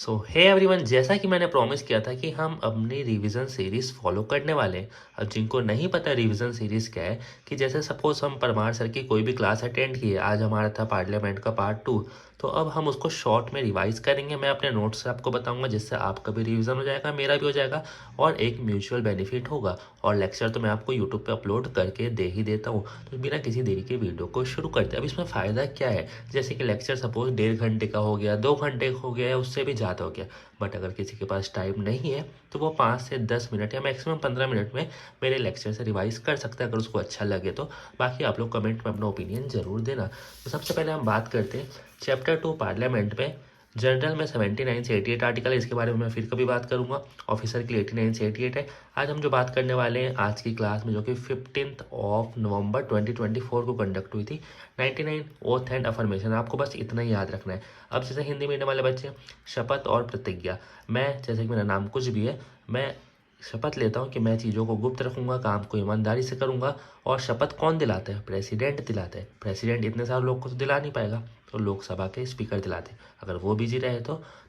सो hey everyone, जैसा कि मैंने प्रॉमिस किया था कि हम अपनी रिवीजन सीरीज़ फॉलो करने वाले हैं। अब जिनको नहीं पता रिवीजन सीरीज़ क्या है, कि जैसे सपोज हम परमार सर की कोई भी क्लास अटेंड किए, आज हमारा था पार्लियामेंट का पार्ट 2, तो अब हम उसको शॉर्ट में रिवाइज करेंगे। मैं अपने नोट्स से आपको बताऊंगा, जिससे आपका भी रिवीजन हो जाएगा, मेरा भी हो जाएगा और एक म्यूचुअल बेनिफिट होगा। और लेक्चर तो मैं आपको यूट्यूब पे अपलोड करके दे ही देता हूँ। तो बिना किसी देरी के वीडियो को शुरू करते हैं। अब इसमें फ़ायदा क्या है, जैसे कि लेक्चर सपोज 1.5 घंटे का हो गया, 2 घंटे का हो गया, या उससे भी ज़्यादा हो गया, बट अगर किसी के पास टाइम नहीं है तो वो 5 से 10 मिनट या मैक्सिमम 15 मिनट में मेरे लेक्चर से रिवाइज कर सकता है, अगर उसको अच्छा लगे तो। बाकी आप लोग कमेंट में अपना ओपिनियन ज़रूर देना। तो सबसे पहले हम बात करते हैं चैप्टर 2 पार्लियामेंट में। जनरल में 79 से 88 आर्टिकल है, इसके बारे में मैं फिर कभी बात करूंगा। ऑफिसर के लिए 89 से 88 है। आज हम जो बात करने वाले हैं आज की क्लास में, जो कि 15 नवंबर 2024 को कंडक्ट हुई थी, 99 ओथ एंड अफर्मेशन। आपको बस इतना ही याद रखना है। अब जैसे हिंदी मीडियम वाले बच्चे, शपथ और प्रतिज्ञा। मैं, जैसे कि मेरा नाम कुछ भी है, मैं शपथ लेता हूँ कि मैं चीज़ों को गुप्त रखूंगा, काम को ईमानदारी से करूंगा। और शपथ कौन दिलाता है? प्रेसिडेंट दिलाता है। प्रेसिडेंट इतने सारे लोग को तो दिला नहीं पाएगा, तो लोकसभा के स्पीकर दिलाते हैं। अगर वो बिजी रहे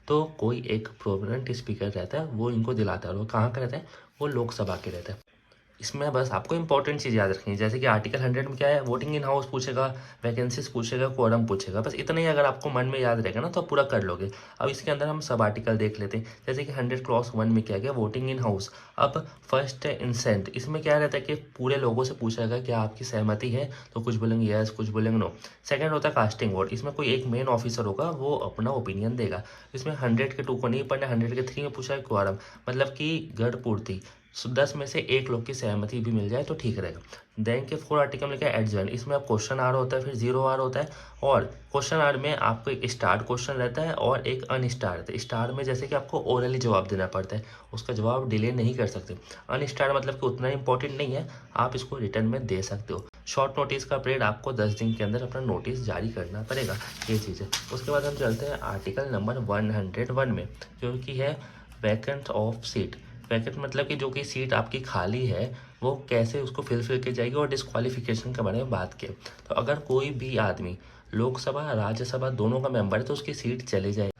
तो कोई एक प्रोमिनेंट स्पीकर रहता है, वो इनको दिलाता है। और वो कहाँ का रहता है? वो लोकसभा के रहता है। इसमें बस आपको इंपॉर्टेंट चीज़ याद रखनी है, जैसे कि आर्टिकल 100 में क्या है, वोटिंग इन हाउस पूछेगा, वैकेंसीज पूछेगा, क्वारम पूछेगा। बस इतना ही अगर आपको मन में याद रहेगा ना, तो आप पूरा कर लोगे। अब इसके अंदर हम सब आर्टिकल देख लेते हैं। जैसे कि 100 क्रॉस 1 में क्या गया, वोटिंग इन हाउस। अब फर्स्ट इंसेंट, इसमें क्या रहता है कि पूरे लोगों से पूछा जाएगा क्या आपकी सहमति है, तो कुछ बोलेंगे यस, कुछ बोलेंगे नो। सेकंड होता है कास्टिंग वोट। इसमें कोई एक मेन ऑफिसर होगा, वो अपना ओपिनियन देगा। इसमें 100 के 2 को नहीं पढ़ना, 100 के 3 में पूछा है क्वारम, मतलब कि गढ़ पूर्ति। 10 में से एक लोग की सहमति भी मिल जाए तो ठीक रहेगा। देन के 4 आर्टिकल में क्या है, एडजर्न। इसमें आप क्वेश्चन आर होता है, फिर 0 आर होता है। और क्वेश्चन आर में आपको एक स्टार्ट क्वेश्चन रहता है और एक अनस्टार रहता है। स्टार में जैसे कि आपको ओरली जवाब देना पड़ता है, उसका जवाब डिले नहीं कर सकते। अनस्टार मतलब कि उतना इंपॉर्टेंट नहीं है, आप इसको रिटर्न में दे सकते हो। शॉर्ट नोटिस का पीरियड, आपको 10 दिन के अंदर अपना नोटिस जारी करना पड़ेगा, ये चीज़ है। उसके बाद हम चलते हैं आर्टिकल नंबर 101 में, जो कि है वैकेंट ऑफ सीट। वैकेंट मतलब कि जो कि सीट आपकी खाली है, वो कैसे उसको फिल की जाएगी। और डिस्क्वालिफिकेशन के बारे में बात की, तो अगर कोई भी आदमी लोकसभा राज्यसभा दोनों का मेंबर है, तो उसकी सीट चली जाएगी।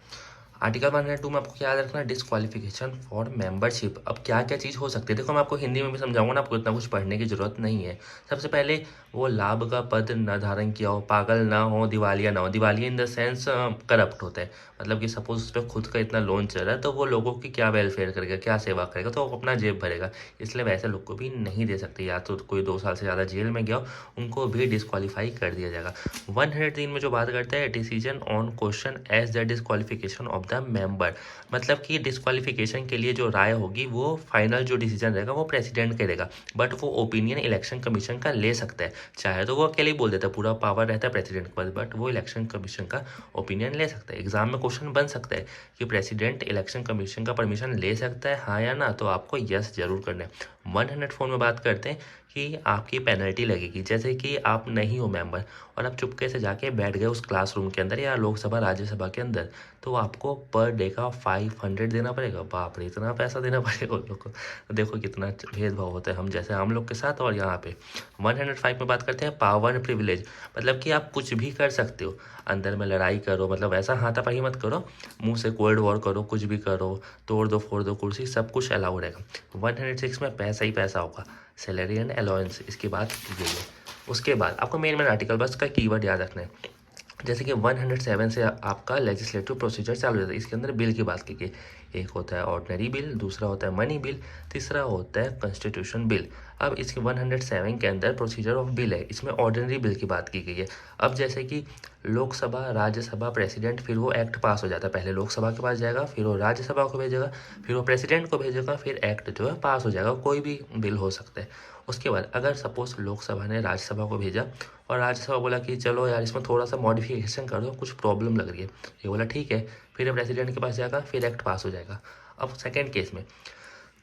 आर्टिकल 102 में आपको क्या याद रखना है, डिस्क्वालिफिकेशन फॉर मेंबरशिप। अब क्या क्या चीज़ हो सकती है, देखो मैं आपको हिंदी में भी समझाऊंगा ना, आपको इतना कुछ पढ़ने की जरूरत नहीं है। सबसे पहले, वो लाभ का पद न धारण किया हो, पागल ना हो, दिवालिया ना हो। दिवालिया इन द सेंस करप्ट होता है, मतलब कि सपोज उस पर खुद का इतना लोन चल रहा है, तो वो लोगों की क्या वेलफेयर करेगा, क्या सेवा करेगा, तो वो अपना जेब भरेगा। इसलिए वैसे लोग को भी नहीं दे सकते, या तो कोई 2 साल से ज़्यादा जेल में गया हो, उनको भी डिस्क्वालीफाई कर दिया जाएगा। 103 में जो बात करता है, decision on question as the disqualification of the member. मतलब कि डिस्क्वालिफिकेशन के लिए जो राय होगी, वो फाइनल जो डिसीजन रहेगा वो प्रेसिडेंट करेगा, बट वो ओपिनियन इलेक्शन कमीशन का ले सकता है। चाहे तो वो अकेले ही बोल देता है, पूरा पावर रहता है प्रेसिडेंट के पास, बट वो इलेक्शन कमीशन का ओपिनियन ले सकता है। एग्जाम में क्वेश्चन बन सकता है कि प्रेसिडेंट इलेक्शन कमीशन का परमिशन ले सकता है, हाँ या ना, तो आपको यस जरूर करना है। 104 में बात करते हैं कि आपकी पेनल्टी लगेगी। जैसे कि आप नहीं हो मेंबर और आप चुपके से जाके बैठ गए उस क्लासरूम के अंदर या लोकसभा राज्यसभा के अंदर, तो आपको पर डे का 500 देना पड़ेगा। बाप रे, इतना पैसा देना पड़ेगा उन लोग को। तो देखो कितना भेदभाव होता है हम जैसे आम लोग के साथ और यहाँ पे। 105 में बात करते हैं पावर एंड प्रिविलेज। मतलब कि आप कुछ भी कर सकते हो, अंदर में लड़ाई करो, मतलब ऐसा हाथापाई मत करो, मुंह से कोल्ड वॉर करो, कुछ भी करो, तोड़ दो फोड़ दो कुर्सी, सब कुछ अलाउ रहेगा। 106 में पैसा ही पैसा होगा, सैलरी एंड अलाउंस, इसकी बात की गई है। उसके बाद आपको मेन आर्टिकल बस का कीवर्ड याद रखना है। जैसे कि 107 से आपका लेजिस्लेटिव प्रोसीजर चालू होता है। इसके अंदर बिल की बात की गई, एक होता है ऑर्डिनरी बिल, दूसरा होता है मनी बिल, तीसरा होता है कॉन्स्टिट्यूशन बिल। अब इसके 107 के अंदर प्रोसीजर ऑफ बिल है, इसमें ऑर्डिनरी बिल की बात की गई है। अब जैसे कि लोकसभा राज्यसभा प्रेसिडेंट, फिर वो एक्ट पास हो जाता है, पहले लोकसभा के पास जाएगा, फिर वो राज्यसभा को भेजेगा, फिर वो प्रेसिडेंट को भेजेगा, फिर एक्ट जो है पास हो जाएगा। कोई भी बिल हो सकता है। उसके बाद अगर सपोज लोकसभा ने राज्यसभा को भेजा और राज्यसभा बोला कि चलो यार इसमें थोड़ा सा मॉडिफिकेशन कर दो, कुछ प्रॉब्लम लग रही है, ये बोला ठीक है, फिर प्रेसिडेंट के पास जाएगा, फिर एक्ट पास हो जाएगा। अब सेकेंड केस में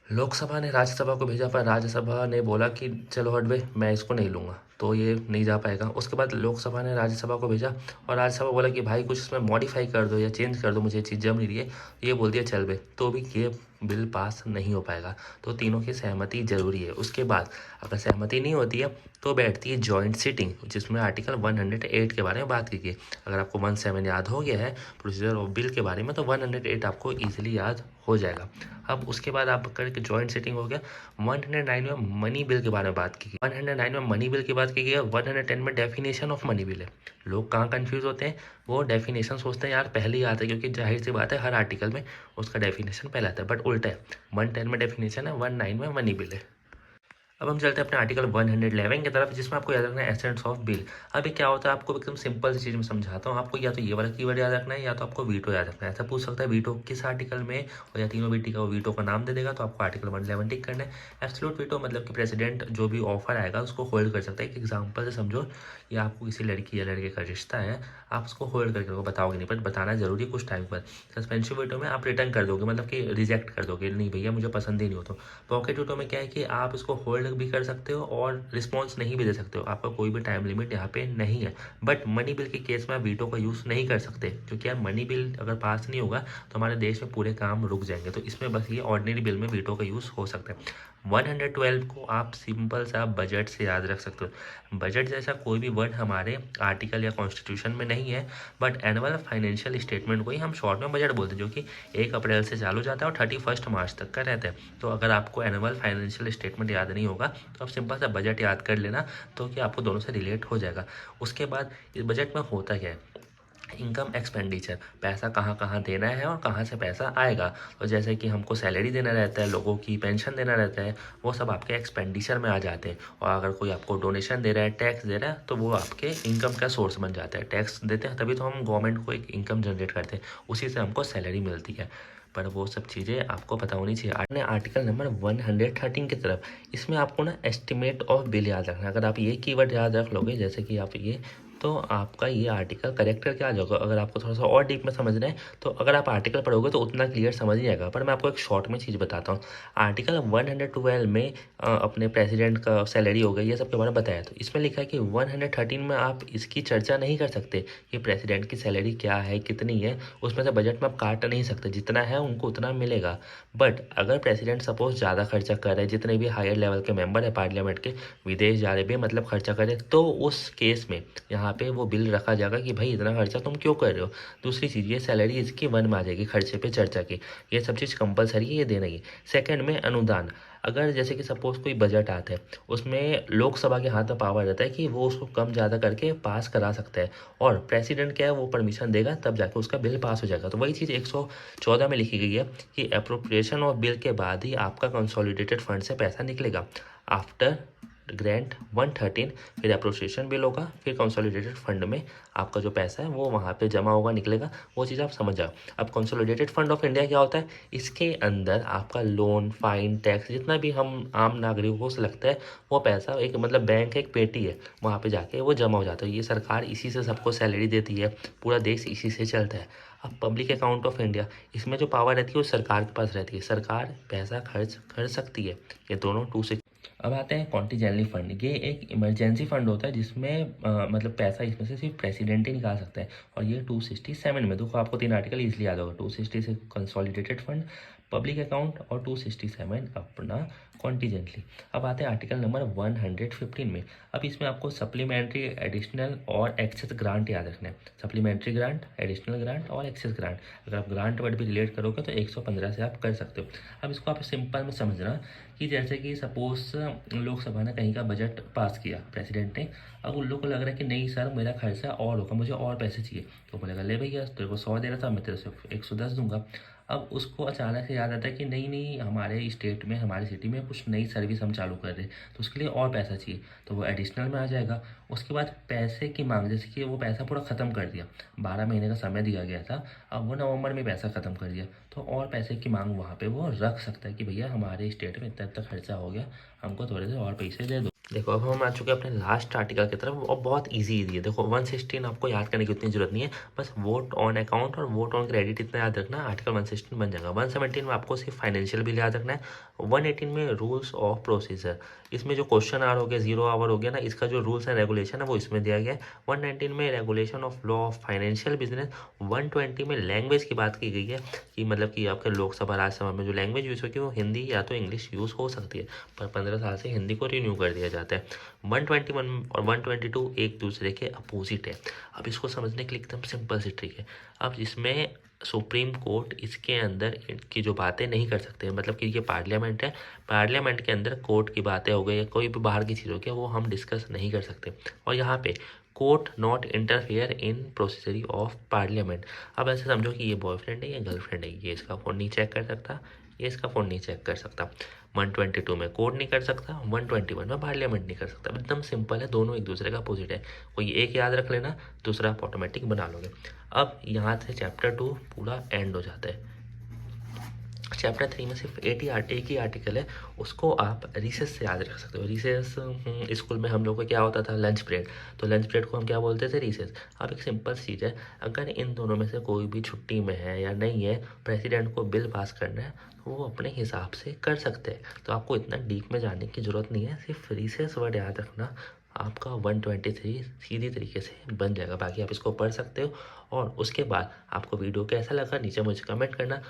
लोकसभा ने राज्यसभा को भेजा, पर राज्यसभा ने बोला कि चलो हट बे, मैं इसको नहीं लूँगा, तो ये नहीं जा पाएगा। उसके बाद लोकसभा ने राज्यसभा को भेजा और राज्यसभा बोला कि भाई कुछ इसमें मॉडिफाई कर दो या चेंज कर दो, मुझे ये चीज़ जम नहीं रही है। ये बोल दिया चल बे, तो भी ये बिल पास नहीं हो पाएगा। तो तीनों की सहमति जरूरी है। उसके बाद अगर सहमति नहीं होती है तो बैठती है जॉइंट सीटिंग, जिसमें आर्टिकल 108 के बारे में बात की गई। अगर आपको 17 याद हो गया है प्रोसीजर ऑफ बिल के बारे में, तो 108 आपको ईजिली याद हो जाएगा। अब उसके बाद आप करके जॉइंट सीटिंग हो गया। 109 में मनी बिल के बारे में बात की गई। 109 में मनी बिल की बात की गई है। 110 में डेफिनेशन ऑफ मनी बिल है। लोग कहाँ कंफ्यूज होते हैं, वो डेफिनेशन सोचते हैं यार पहले ही आता है, क्योंकि जाहिर सी बात है हर आर्टिकल में उसका डेफिनेशन पहले आता है, बट उल्टा है। 110 में डेफिनेशन है, 19 में मनी बिल है। अब हम चलते हैं अपने आर्टिकल 111 की तरफ, जिसमें आपको याद रखना है एसेंस ऑफ बिल। अभी क्या होता है, आपको एकदम सिंपल सी चीज़ में समझाता हूँ। आपको या तो ये वाला कीवर्ड याद रखना है या तो आपको वीटो याद रखना है। ऐसा पूछ सकता है वीटो किस आर्टिकल में, और या तीनों वीटी का वो वीटो का नाम दे देगा, तो आपको आर्टिकल 111 टिक करना है। एब्सोल्यूट वीटो मतलब कि प्रेसिडेंट जो भी ऑफर आएगा उसको होल्ड कर सकता है। एक एग्जाम्पल से समझो, या आपको किसी लड़की या लड़के का रिश्ता है, आप उसको होल्ड करके वो बताओगे नहीं, बट बताना जरूरी कुछ टाइम पर। सस्पेंसिव वीटो में आप रिटर्न कर दोगे, मतलब कि रिजेक्ट कर दोगे, नहीं भैया मुझे पसंद ही नहीं हो। तो पॉकेट वीटो में क्या है कि आप इसको होल्ड भी कर सकते हो और रिस्पॉन्स नहीं भी दे सकते हो। आपका कोई भी टाइम लिमिट यहाँ पे नहीं है। बट मनी बिल के केस में आप वीटो का यूज़ नहीं कर सकते, क्योंकि यार मनी बिल अगर पास नहीं होगा तो हमारे देश में पूरे काम रुक जाएंगे। तो इसमें बस ये ऑर्डिनरी बिल में वीटो का यूज़ हो सकता है। 112 को आप सिंपल सा बजट से याद रख सकते हो। बजट जैसा कोई भी वर्ड हमारे आर्टिकल या कॉन्स्टिट्यूशन में नहीं है, बट एनुअल फाइनेंशियल स्टेटमेंट को ही हम शॉर्ट में बजट बोलते हैं, जो कि 1 अप्रैल से चालू जाता है और 31 मार्च तक का रहता है। तो अगर आपको एनुअल फाइनेंशियल स्टेटमेंट याद नहीं होगा तो आप सिंपल सा बजट याद कर लेना, तो कि आपको दोनों से रिलेट हो जाएगा। उसके बाद इस बजट में होता क्या है, इनकम एक्सपेंडिचर, पैसा कहाँ कहाँ देना है और कहाँ से पैसा आएगा। तो जैसे कि हमको सैलरी देना रहता है, लोगों की पेंशन देना रहता है, वो सब आपके एक्सपेंडिचर में आ जाते हैं। और अगर कोई आपको डोनेशन दे रहा है, टैक्स दे रहा है, तो वो आपके इनकम का सोर्स बन जाता है। टैक्स देते हैं तभी तो हम गवर्नमेंट को एक इनकम जनरेट करते हैं, उसी से हमको सैलरी मिलती है। पर वो सब चीज़ें आपको पता होनी चाहिए। आपने आर्टिकल नंबर 113 की तरफ, इसमें आपको ना एस्टिमेट ऑफ बिल याद रखना है। अगर आप ये कीवर्ड याद रख लोगे, जैसे कि आप ये, तो आपका ये आर्टिकल करेक्ट करके आ जाएगा। अगर आपको थोड़ा सा और डीप में समझना है तो अगर आप आर्टिकल पढ़ोगे तो उतना क्लियर समझ नहीं आएगा, पर मैं आपको एक शॉर्ट में चीज़ बताता हूँ। आर्टिकल 112 में अपने प्रेसिडेंट का सैलरी हो गई, ये सब के बारे में बताया। तो इसमें लिखा है कि 113 में आप इसकी चर्चा नहीं कर सकते कि प्रेसिडेंट की सैलरी क्या है, कितनी है। उसमें से बजट में आप काट नहीं सकते, जितना है उनको उतना मिलेगा। बट अगर प्रेसिडेंट सपोज ज़्यादा खर्चा कर रहे हैं, जितने भी हायर लेवल के मेंबर है पार्लियामेंट के, विदेश जा रहे भी मतलब खर्चा करे, तो उस केस में यहाँ पे वो बिल रखा जाएगा कि भाई इतना खर्चा तुम क्यों कर रहे हो। दूसरी चीज़, ये सैलरी इसकी 1 में आ जाएगी, खर्चे पे चर्चा की। ये सब चीज़ कंपलसरी है, ये देना ही। सेकंड में अनुदान, अगर जैसे कि सपोज कोई बजट आता है, उसमें लोकसभा के हाथ में पावर रहता है कि वो उसको कम ज़्यादा करके पास करा सकता है, और प्रेसिडेंट क्या है, वो परमिशन देगा तब जाके उसका बिल पास हो जाएगा। तो वही चीज़ 114 में लिखी गई है कि अप्रोप्रिएशन ऑफ बिल के बाद ही आपका कंसोलिडेटेड फंड से पैसा निकलेगा। आफ्टर ग्रांट 113 फिर अप्रोप्रिएशन बिल होगा, फिर कंसोलिडेटेड फंड में आपका जो पैसा है वो वहाँ पे जमा होगा, निकलेगा। वो चीज़ आप समझ जाओ। अब कंसोलिडेटेड फंड ऑफ इंडिया क्या होता है, इसके अंदर आपका लोन, फाइन, टैक्स, जितना भी हम आम नागरिकों से लगता है, वो पैसा एक मतलब बैंक एक पेटी है, वहाँ पे जाके वो जमा हो जाता है। ये सरकार इसी से सबको सैलरी देती है, पूरा देश इसी से चलता है। अब पब्लिक अकाउंट ऑफ इंडिया, इसमें जो पावर रहती है वो सरकार के पास रहती है, सरकार पैसा खर्च कर सकती है। ये दोनों टू से। अब आते हैं कॉन्टीजेंटली फंड। ये एक इमरजेंसी फंड होता है जिसमें मतलब पैसा इसमें से सिर्फ प्रेसिडेंट ही निकाल सकता है। और ये 267 में, देखो आपको 3 आर्टिकल इसलिए याद होगा। 266 कंसोलिडेटेड फंड, पब्लिक अकाउंट, और 267 अपना कॉन्टीजेंटली। अब आते हैं आर्टिकल नंबर 115 में। अब इसमें आपको सप्लीमेंट्री, एडिशनल और एक्सेस ग्रांट याद रखना है। सप्लीमेंट्री ग्रांट, एडिशनल ग्रांट और एक्सेस ग्रांट। अगर आप ग्रांट वर्ड भी रिलेट करोगे तो 115 से आप कर सकते हो। अब इसको आप सिंपल में समझना कि जैसे कि सपोज लोकसभा ने कहीं का बजट पास किया प्रेसिडेंट ने, अब उन लोगों को लग रहा है कि नहीं सर मेरा खर्चा और होगा, मुझे और पैसे चाहिए। तो बोलेगा ले भैया तेरे को 100 दे रहा था, मैं तेरे से 110 दूंगा। अब उसको अचानक से याद आता है कि नहीं नहीं, हमारे स्टेट में, हमारी सिटी में कुछ नई सर्विस हम चालू कर रहे हैं, तो उसके लिए और पैसा चाहिए, तो वो एडिशनल में आ जाएगा। उसके बाद पैसे की मांग, जैसे कि वो पैसा पूरा ख़त्म कर दिया, 12 महीने का समय दिया गया था, अब वो नवंबर में पैसा ख़त्म कर दिया, तो और पैसे की मांग वहाँ पे वो रख सकता है कि भैया हमारे स्टेट में इतना इतना खर्चा हो गया, हमको थोड़े से और पैसे दे दो। देखो अब हम आ चुके हैं अपने लास्ट आर्टिकल की तरफ, और बहुत इजी है। देखो 116 आपको याद करने की उतनी जरूरत नहीं है, बस वोट ऑन अकाउंट और वोट ऑन क्रेडिट इतना याद रखना, आर्टिकल 116 बन जाएगा। 117 में आपको सिर्फ फाइनेंशियल बिल याद रखना है। 118 में रूल्स ऑफ प्रोसीजर, इसमें जो क्वेश्चन आर हो गया, 0 आवर हो गया ना, इसका जो रूल्स एंड रेगुलेशन है वो इसमें दिया गया है। 119 में regulation of law of financial business. 120 में लैंग्वेज की बात की गई है कि मतलब कि आपके लोकसभा राज्यसभा में जो लैंग्वेज यूज़ होगी वो हिंदी या तो इंग्लिश यूज़ हो सकती है, पर 15 साल से हिंदी को रिन्यू कर दिया जाता है। 121 और 122 एक दूसरे के अपोजिट है। अब इसको समझने के लिए एकदम सिंपल सी ट्रिक है। अब इसमें सुप्रीम कोर्ट इसके अंदर की जो बातें नहीं कर सकते, मतलब कि ये पार्लियामेंट है, पार्लियामेंट के अंदर कोर्ट की बातें हो गई या कोई भी बाहर की चीज़ हो गया वो हम डिस्कस नहीं कर सकते। और यहाँ पे court not interfere in procedure of parliament. अब ऐसे समझो कि ये बॉयफ्रेंड है या गर्लफ्रेंड है, ये इसका फ़ोन नहीं चेक कर सकता, ये इसका फ़ोन नहीं चेक कर सकता। 122 में कोर्ट नहीं कर सकता, 121 में पार्लियामेंट नहीं कर सकता। एकदम सिंपल है, दोनों एक दूसरे का अपोजिट है। कोई एक याद रख लेना, दूसरा आप ऑटोमेटिक बना लोगे। अब यहाँ से चैप्टर 2 पूरा एंड हो जाता है। चैप्टर 3 में सिर्फ एक ही आर्टिकल है, उसको आप रिसेस से याद रख सकते हो। रिसेस स्कूल में हम लोग को क्या होता था, लंच ब्रेक, तो लंच ब्रेक को हम क्या बोलते थे, रिसेस। अब एक सिंपल चीज़ है, अगर इन दोनों में से कोई भी छुट्टी में है या नहीं है, प्रेसिडेंट को बिल पास करना है तो वो अपने हिसाब से कर सकते हैं। तो आपको इतना डीप में जाने की ज़रूरत नहीं है, सिर्फ रिसेस वर्ड याद रखना, आपका 123 सीधी तरीके से बन जाएगा। बाकी आप इसको पढ़ सकते हो। और उसके बाद आपको वीडियो कैसा लगा नीचे मुझे कमेंट करना।